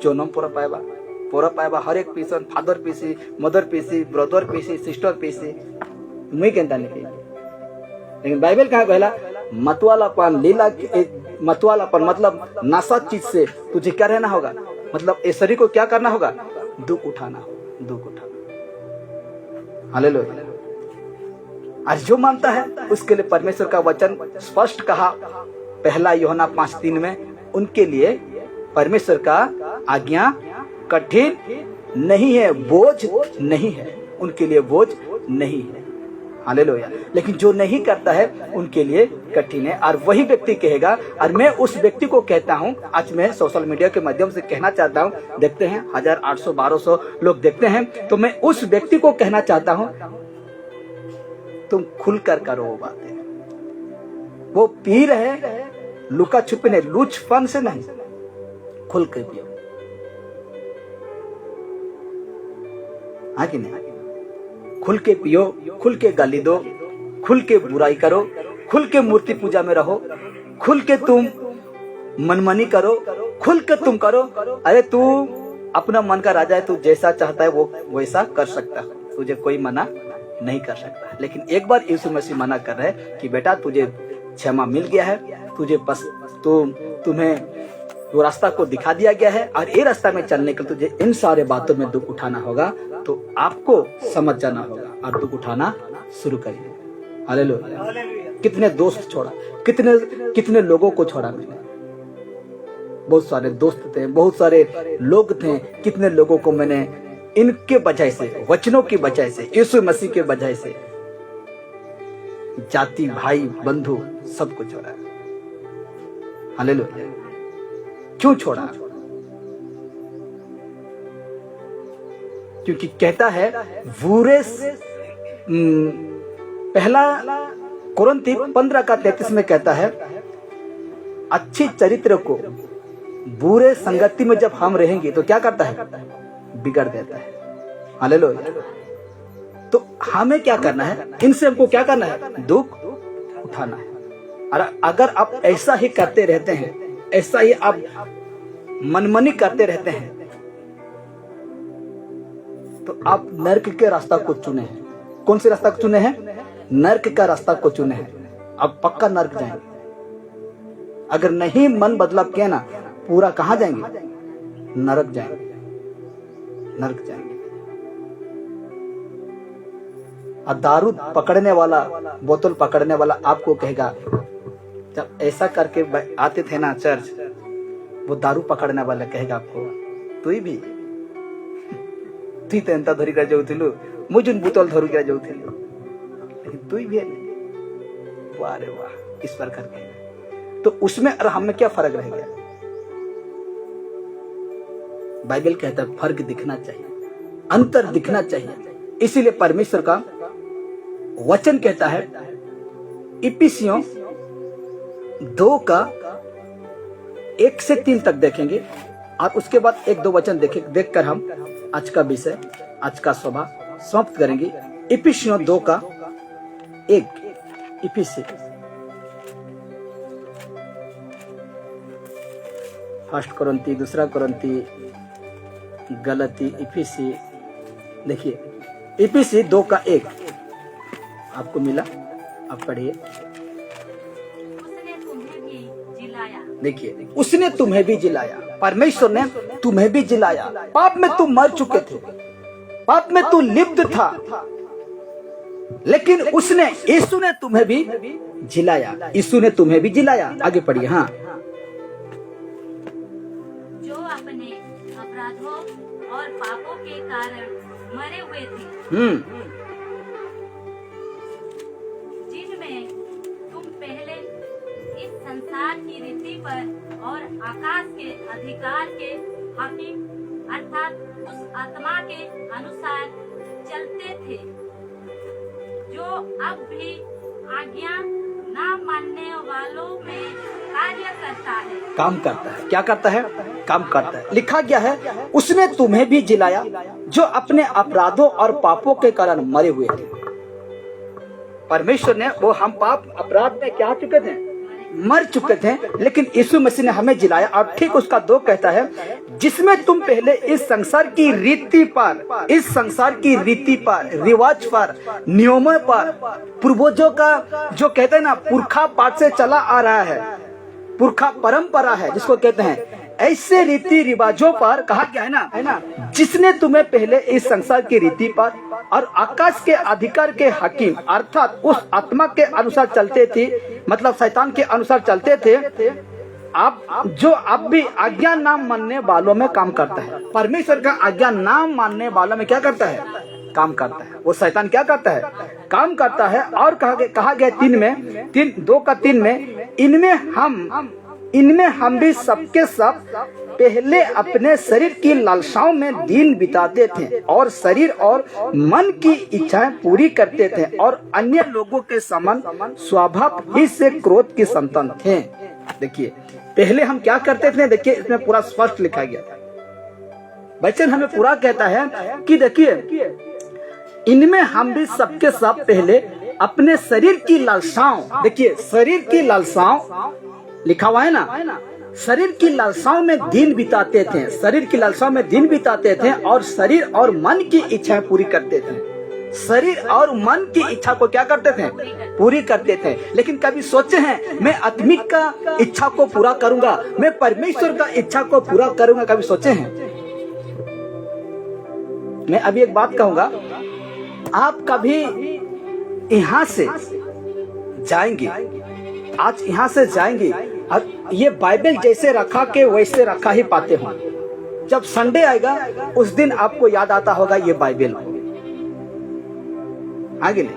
जोनम पूरा पाएबा हर एक पीसन, father PC, mother PC, brother PC, sister PC, मुझे कहता नहीं। लेकिन बाइबल कहाँ कहला? मतवालापन, लीला, मतवालापन मतलब नशा चीज से तुझे क्या रहना होगा? मतलब इस शरीर को क्या करना होगा? दुख उठाना, दुख उठाना। हालेलुया। आज जो मानता है उसके लिए परमेश्वर का वचन स्पष्ट कहा, 1 यूहन्ना 5:3 में, उनके लिए परमेश्वर का आज्ञा कठिन नहीं है, बोझ नहीं है, उनके लिए बोझ नहीं है। हालेलुया। लेकिन जो नहीं करता है उनके लिए कठिन है। और वही व्यक्ति कहेगा, और मैं उस व्यक्ति को कहता हूं, आज मैं सोशल मीडिया के माध्यम से कहना चाहता हूं, देखते हैं 1000, 800, 1200 लोग देखते हैं, तो मैं उस व्यक्ति को कहना चाहता हूं, तुम खुलकर करो वो बातें। वो पी रहे लुका छुपी नहीं, लूचपन से नहीं, खुल कर पियो। हाँ कि नहीं? खुल के पियो, खुल के गाली दो, खुल के बुराई करो, खुल के मूर्ति पूजा में रहो, खुल के तुम मनमानी करो, खुल के तुम करो। अरे तू अपना मन का राजा है, तू जैसा चाहता है वो वैसा कर सकता है, तुझे कोई मना नहीं कर सकता। लेकिन एक बार यीशु मसीह मना कर रहे कि बेटा तुझे क्षमा मिल गया है, तुझे बस तुम्हें वो रास्ता को दिखा दिया गया है, और ये रास्ता में चलने के लिए तुझे इन सारे बातों में दुख उठाना होगा। तो आपको समझ जाना होगा और दुख उठाना शुरू करिए। हालेलुया। कितने दोस्त छोड़ा, कितने लोगों को छोड़ा मैंने। बहुत सारे दोस्त थे, बहुत सारे लोग थे, कितने लोगों को मैंने इनके वजह से, वचनों की वजह से, यीशु मसीह के वजह से, जाति, भाई, बंधु सब कुछ छोड़ा। हालेलुया। क्यों छोड़ा? क्योंकि कहता है बुरे, 1 कुरिन्थी 15:33 में कहता है, अच्छी चरित्र को बुरे संगति में जब हम रहेंगे तो क्या करता है? बिगड़ देता है। हालेलुया। तो हमें क्या करना है? इनसे हमको क्या करना है? दुख उठाना है। और अगर आप ऐसा ही करते रहते हैं, ऐसा ही आप मनमानी करते रहते हैं, तो आप नरक के रास्ता को चुने हैं। कौन से रास्ता को चुने हैं? नरक का रास्ता को चुने हैं। अब पक्का नरक जाएंगे। अगर नहीं मन बदलाव किया ना, पूरा कहां जाएंगे? नरक जाएंगे, नरक जाएंगे। और दारू पकड़ने वाला, बोतल पकड़ने वाला आपको कहेगा, जब ऐसा करके आते थे ना चर्च, वो दारू पकड़ने वाला कहेगा आपको, तू भी तो एंता धरिक जाऊलु, मुझे बोतल धरिक जाऊलु, तू ही भेल। वाह रे वाह, इस पर करके तो उसमें और हम में क्या फर्क रह गया? बाइबल कहता है फर्क दिखना चाहिए, अंतर दिखना चाहिए। इसीलिए परमेश्वर का वचन कहता है, इफिसियों 2 का 1 से 3 तक देखेंगे और उसके बाद 1-2 वचन देखकर हम आज का विषय, आज का सभा समाप्त करेंगे। इफिसियों 2 का 1, इफिसी, फर्स्ट कोरिन्थी, 2 कोरिन्थी, गलती, इफिसी। देखिए इफिसी 2 का 1 आपको मिला, आप पढ़िए। देखिए उसने तुम्हें भी जिलाया, परमेश्वर ने तुम्हें भी जिलाया। पाप में तुम मर चुके थे, पाप में तू लिप्त था, लेकिन उसने, यीशु ने तुम्हें भी जिलाया। यीशु ने तुम्हें भी जिलाया। आगे पढ़िए। हाँ, जो अपने अपराधों और पापों के कारण मरे हुए थे, जिनमें तुम पहले इस संसार की रीति पर और आकाश के अधिकार के हाकिम अर्थात उस आत्मा के अनुसार चलते थे, जो अब भी आज्ञा ना मानने वालों में कार्य करता है। काम करता है। क्या करता है? काम करता है। लिखा गया है, उसने तुम्हें भी जिलाया जो अपने अपराधों और पापों के कारण मरे हुए थे। परमेश्वर ने, वो हम पाप अपराध में क्या चुके थे? मर चुके थे, लेकिन यीशु मसीह ने हमें जिलाया। और ठीक उसका 2 कहता है, जिसमें तुम पहले इस संसार की रीति पर, इस संसार की रीति पर, रिवाज पर, नियमों पर, पूर्वजों का जो कहते हैं ना, पुरखा पाठ से चला आ रहा है, पुरखा परंपरा है जिसको कहते हैं, ऐसे रीति रिवाजों पर कहा गया है ना, जिसने तुम्हें पहले इस संसार की रीति पर और आकाश के अधिकार के हाकिम अर्थात उस आत्मा के अनुसार चलते थे, मतलब शैतान के अनुसार चलते थे, आप जो अब भी आज्ञा ना मानने वालों में काम करता है। परमेश्वर का आज्ञा ना मानने वालों में क्या करता है? काम करता है। वो शैतान क्या करता है? काम करता है। और कहा गया 2 का 3 में, इनमें हम भी सबके सब पहले अपने शरीर की लालसाओं में दिन बिताते थे और शरीर और मन की इच्छाएं पूरी करते थे और अन्य लोगों के समान स्वभाव ही से क्रोध की संतान थे। देखिए पहले हम क्या करते थे? देखिए इसमें पूरा स्पष्ट लिखा गया था। वचन हमें पूरा कहता है कि देखिए, इनमें हम भी सबके सब पहले अपने शरीर की लालसाओं, देखिए शरीर की लालसाओं लिखा हुआ है ना, शरीर की लालसाओं में दिन बिताते थे, शरीर की लालसाओं में दिन बिताते थे और शरीर और मन की इच्छाएं पूरी करते थे। शरीर और मन की इच्छा को क्या करते थे? पूरी करते थे। लेकिन कभी सोचे हैं मैं आत्मिक का इच्छा को पूरा करूंगा, मैं परमेश्वर का इच्छा को पूरा करूंगा? कभी सोचे हैं? मैं अभी एक बात कहूंगा, आप कभी यहाँ से जाएंगे, आज यहाँ से जाएंगे और ये बाइबल जैसे रखा के वैसे रखा ही पाते हो। जब संडे आएगा उस दिन आपको याद आता होगा ये बाइबल। आगे नहीं,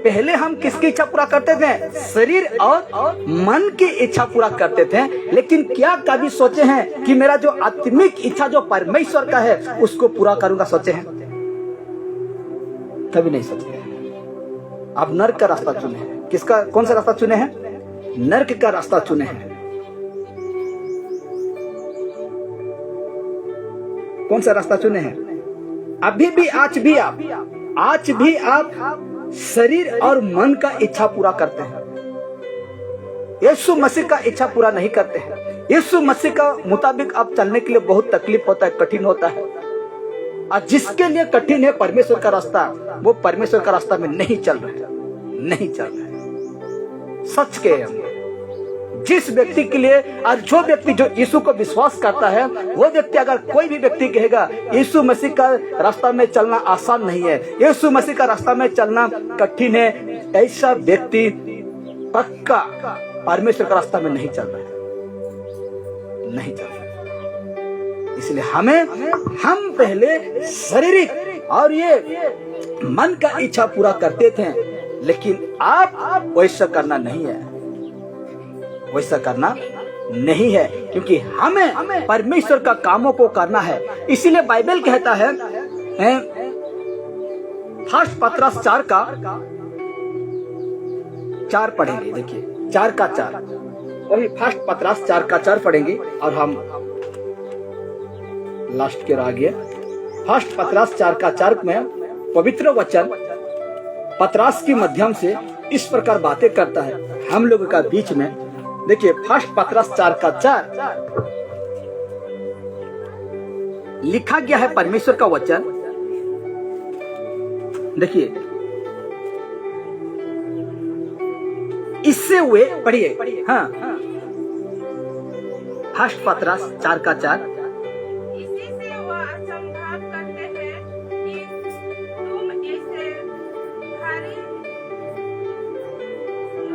पहले हम किसकी इच्छा पूरा करते थे? शरीर और मन की इच्छा पूरा करते थे। लेकिन क्या कभी सोचे हैं कि मेरा जो आत्मिक इच्छा जो परमेश्वर का है उसको पूरा करूंगा? सोचे हैं? कभी नहीं सोचे। आप नर्क का रास्ता चुने हैं। किसका, कौन सा रास्ता चुने हैं? नर्क का रास्ता चुने हैं। कौन सा रास्ता चुने हैं? अभी भी आज भी आप शरीर और मन का इच्छा पूरा करते हैं। यीशु मसीह का इच्छा पूरा नहीं करते हैं। यीशु मसीह का मुताबिक आप चलने के लिए बहुत तकलीफ होता है, कठिन होता है। और जिसके लिए कठिन है परमेश्वर का रास्ता, वो परमेश्वर का रास्ता में नहीं चल रहा है, नहीं चल रहा है। सच के हम जिस व्यक्ति के लिए, और जो व्यक्ति जो यीशु को विश्वास करता है, वो व्यक्ति, अगर कोई भी व्यक्ति कहेगा यीशु मसीह का रास्ता में चलना आसान नहीं है, यीशु मसीह का रास्ता में चलना कठिन है, ऐसा व्यक्ति पक्का परमेश्वर का रास्ता में नहीं चल रहा है, नहीं चल रहा है। इसलिए हम पहले शारीरिक और ये मन का इच्छा पूरा करते थे, लेकिन आप वैसा करना नहीं है, वैसा करना नहीं है, क्योंकि हमें परमेश्वर का कामों को करना है। इसीलिए बाइबल कहता है, फर्स्ट पतरस 4 पढ़ेंगे। देखिए 4 वही फर्स्ट पतरस 4 पढ़ेंगे और हम लास्ट के रह गए। फर्स्ट पतरस 4 में पवित्र वचन पतरस के माध्यम से इस प्रकार बातें करता है हम लोगों का बीच में। देखिए फर्स्ट पतरस 4 लिखा गया है परमेश्वर का वचन। देखिए इससे हुए, पढ़िए। हाँ, फर्स्ट पतरस 4 इसी से वह असंभव करते हैं कि तुम इसे भारी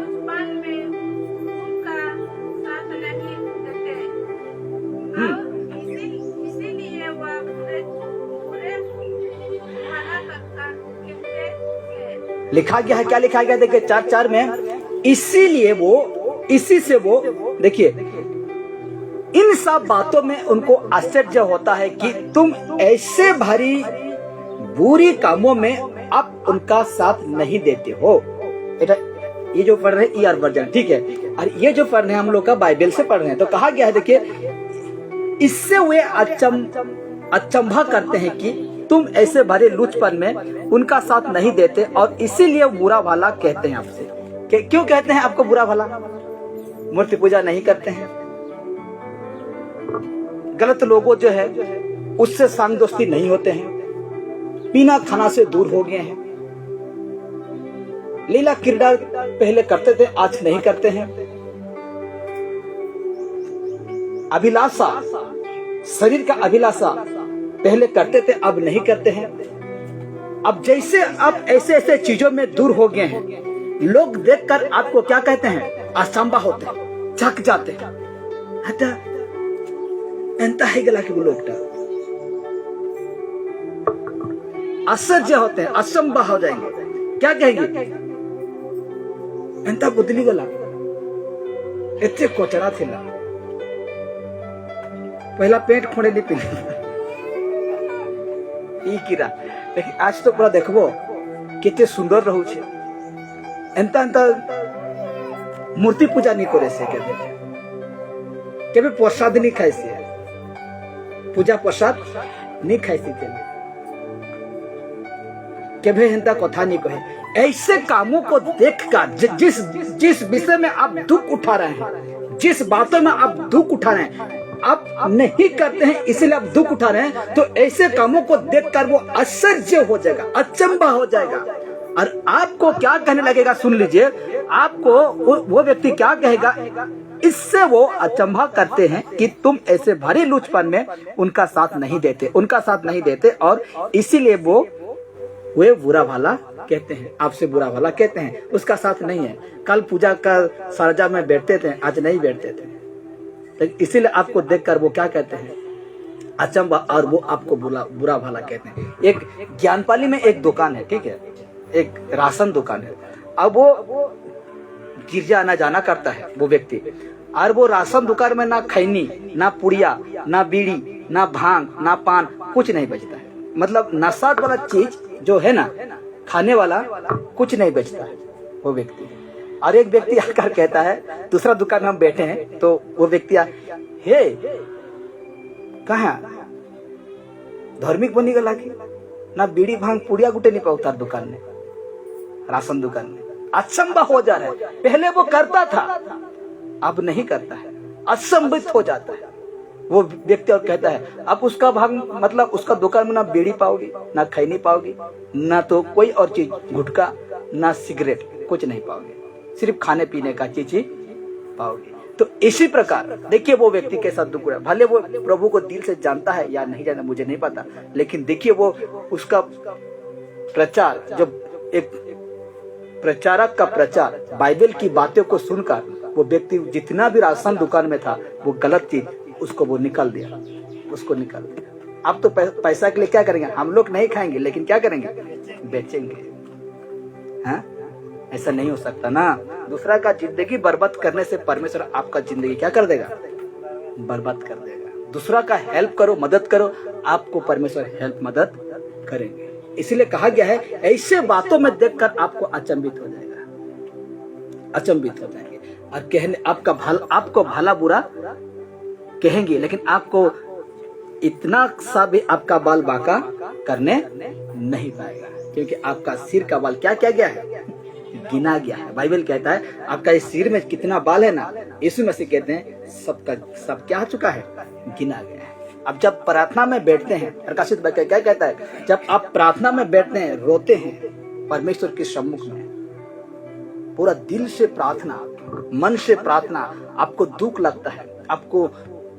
लुचपन में उनका साथ नहीं देते, और इसीलिए वह बुरे भला करता कहते हैं। लिखा गया है, क्या लिखा गया? देखिए 4 में, इसीलिए वो, इसी से वो, देखिए इन सब बातों में उनको आश्चर्य होता है कि तुम ऐसे भारी बुरी कामों में आप उनका साथ नहीं देते हो। ये जो पढ़ रहे हैं ईआर वर्जन, ठीक है, और ये जो पढ़ रहे हैं हम लोग का बाइबल से पढ़ रहे हैं। तो कहा गया है, देखिए इससे वे अचंभा करते हैं कि तुम ऐसे भारी लुचपन में उनका साथ नहीं देते, और इसीलिए बुरा भला कहते हैं आपसे। क्यों कहते हैं आपको बुरा भला? मूर्ति पूजा नहीं करते हैं, गलत लोगों जो है उससे संग दोस्ती नहीं होते हैं, पीना खाना से दूर हो गए हैं, लीला क्रीड़ा पहले करते थे आज नहीं करते हैं, अभिलाषा, शरीर का अभिलाषा पहले करते थे अब नहीं करते हैं। अब जैसे आप ऐसे ऐसे चीजों में दूर हो गए हैं, लोग देखकर आपको क्या कहते हैं? अचंभा होते हैं, झक जाते हैं, हटा एंता है गला के लोग आश्चर्य होते हैं, अचंभा हो जाएंगे। क्या कहेंगे? एंता बुदली गला, इतने कोचरा थिला, पहला पेट खोड़े नहीं पीले कीरा, लेकिन आज तो पूरा देखबो कितने सुंदर रहू छे। एंता एंता मूर्ति पूजा नहीं करे से, केबे प्रसाद नहीं खाई से, पूजा प्रसाद नहीं खाई से, केबे एंता कथा नहीं कहे। ऐसे कामों को देखकर जिस विषय में आप दुख उठा रहे हैं, जिस बातों में आप दुख उठा रहे हैं, आप नहीं करते हैं इसलिए आप दुख उठा रहे हैं, तो ऐसे कामों को देखकर वो आश्चर्य हो जाएगा, अचंभा हो जाएगा, और आपको क्या कहने लगेगा? सुन लीजिए, आपको वो व्यक्ति क्या कहेगा? इससे वो अचंभा करते हैं कि तुम ऐसे भारी लुचपन में उनका साथ नहीं देते, और इसीलिए वे बुरा भला कहते हैं, आपसे बुरा भला कहते हैं, उसका साथ नहीं है। कल पूजा का सारजा में बैठते थे, आज नहीं बैठते थे, तो इसीलिए आपको देखकर वो क्या कहते हैं? अचंभा, और वो आपको बुरा भला कहते हैं। एक ज्ञानपाली में एक दुकान है, ठीक है, एक राशन दुकान है। अब वो गिरजा आना जाना करता है वो व्यक्ति, और वो राशन दुकान में ना खैनी, ना पुड़िया, ना बीड़ी, ना भांग, ना पान, कुछ नहीं बचता है। मतलब नशा वाला चीज जो है ना, खाने वाला कुछ नहीं बचता है वो व्यक्ति। और एक व्यक्ति आकर कहता है, दूसरा दुकान में हम बैठे हैं, तो वो व्यक्ति हे कहा धार्मिक बनी गला की ना बीड़ी भांग पुड़िया गुटे नहीं पाता दुकान में, राशन दुकान में। अचंभा हो जा रहा है, पहले वो करता था अब नहीं करता है, असंभित हो जाता है वो व्यक्ति, और कहता है अब उसका भाग, मतलब उसका दुकान में ना बीड़ी पाओगी, ना खैनी पाओगी, ना तो कोई और चीज, गुटखा, ना सिगरेट, कुछ नहीं पाओगे, सिर्फ खाने पीने का चीज ही पाओगे। तो इसी प्रकार देखिए वो व्यक्ति के साथ दुख हुआ, भले वो प्रभु को दिल से जानता है या नहीं जानता मुझे नहीं पता, लेकिन देखिए वो उसका प्रचार, जब एक प्रचारक का प्रचार बाइबल की बातों को सुनकर वो व्यक्ति जितना भी राशन दुकान में था वो गलत चीज उसको वो निकाल दिया, उसको निकाल दिया। अब तो पैसा के लिए क्या करेंगे? हम लोग नहीं खाएंगे, लेकिन क्या करेंगे? बेचेंगे। हाँ? ऐसा नहीं हो सकता ना। दूसरा का जिंदगी बर्बाद करने से परमेश्वर आपका जिंदगी क्या कर देगा? बर्बाद कर देगा। दूसरा का हेल्प करो, मदद करो, आपको परमेश्वर हेल्प मदद करेंगे। इसीलिए कहा गया है ऐसे बातों में देखकर आपको अचंभित हो जाएगा, अचंभित हो जाएंगे और कहने आपको भला बुरा कहेंगे, लेकिन आपको इतना सा भी आपका बाल बांका करने नहीं पाएगा, क्योंकि आपका सिर का बाल क्या किया गया है? गिना गया है। बाइबल कहता है आपका इस सिर में कितना बाल है ना, यीशु मसीह कहते हैं सबका सब क्या हो चुका है? गिना गया है। अब जब प्रार्थना में बैठते हैं, प्रकाशित वाक्य क्या कहता है? जब आप प्रार्थना में बैठते हैं, रोते हैं परमेश्वर के सम्मुख में, पूरा दिल से प्रार्थना, मन से प्रार्थना, आपको दुख लगता है, आपको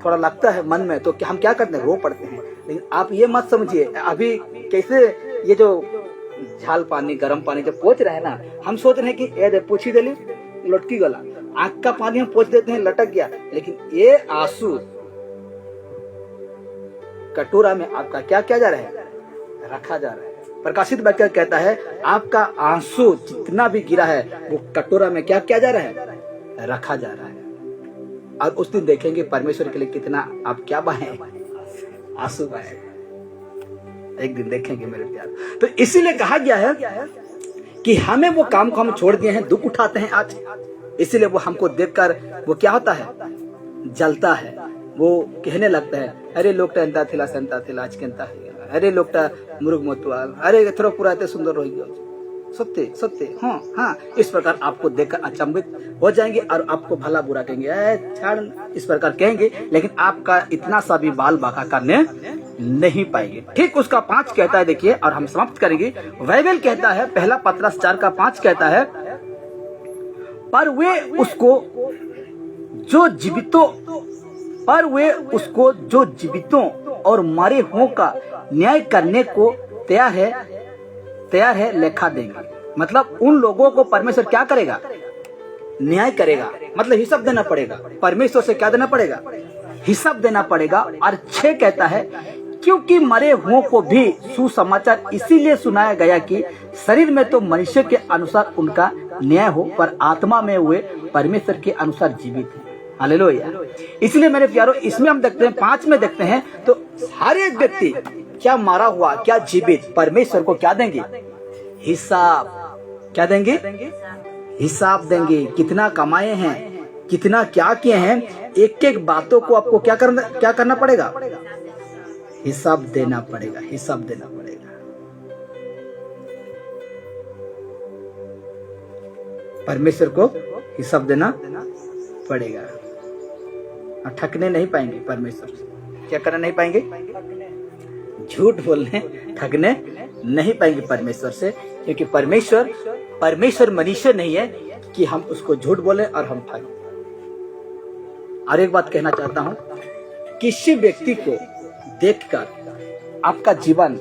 थोड़ा लगता है मन में, तो हम क्या करते हैं? रो पड़ते हैं। लेकिन आप ये मत समझिए अभी कैसे ये जो झाल पानी गर्म पानी जब पोंछ रहे हैं ना, हम सोच रहे हैं कि ये पोछी देली लटकी गला, आंख का पानी हम पोंछ देते हैं लटक गया, लेकिन ये आंसू कटोरा में आपका क्या किया जा रहा है? रखा जा रहा है। प्रकाशित वाक्य कहता है आपका आंसू जितना भी गिरा है वो कटोरा में क्या किया जा रहा है? रखा जा रहा है। और उस दिन देखेंगे परमेश्वर के लिए कितना आप क्या बहाए? आंसू बहाए। एक दिन देखेंगे मेरे प्यार। तो इसीलिए कहा गया है कि हमें वो काम को हम छोड़ दिए हैं, दुख उठाते हैं आज, इसीलिए वो हमको देखकर वो क्या होता है? जलता है। वो कहने लगता है अरे लोग एंता थिला सेंता थिला आज केंता है, अरे लोग मुर्ग मतवाल, अरे थोड़ा पूरा सुंदर हो गया, सत्य सत्य, हाँ हाँ। इस प्रकार आपको देखकर अचंभित हो जाएंगे और आपको भला बुरा कहेंगे, छाड़, इस प्रकार कहेंगे, लेकिन आपका इतना सा भी बाल बांका करने नहीं पाएंगे। ठीक उसका 5 कहता है, देखिए, और हम समाप्त करेंगे। बाइबल कहता है, पहला पतरस 4:5 कहता है, पर वे उसको जो जीवितों और मरे हुओं का न्याय करने को तैयार है लेखा देंगे। मतलब उन लोगों को परमेश्वर क्या करेगा? न्याय करेगा, मतलब हिसाब देना पड़ेगा। परमेश्वर से क्या देना पड़ेगा? हिसाब देना पड़ेगा। और 6 कहता है, क्योंकि मरे हुओं को भी सुसमाचार इसीलिए सुनाया गया कि शरीर में तो मनुष्य के अनुसार उनका न्याय हो, पर आत्मा में हुए परमेश्वर के अनुसार जीवित है। हालेलुया। इसलिए मेरे प्यारों, इसमें हम देखते हैं 5 में देखते हैं तो हर एक व्यक्ति क्या मारा हुआ क्या जीवित परमेश्वर को क्या देंगे? हिसाब। क्या देंगे? हिसाब देंगे। कितना कमाए हैं, कितना क्या किए हैं, एक एक बातों को आपको क्या करना पड़ेगा? हिसाब देना पड़ेगा, हिसाब देना पड़ेगा। परमेश्वर को हिसाब देना पड़ेगा और ठगने नहीं पाएंगे परमेश्वर से। क्या करना नहीं पाएंगे? झूठ बोलने, ठगने नहीं पाएंगे परमेश्वर से, क्योंकि परमेश्वर मनुष्य नहीं है कि हम उसको झूठ बोले और हम ठगे। और एक बात कहना चाहता हूं, किसी व्यक्ति को देखकर आपका जीवन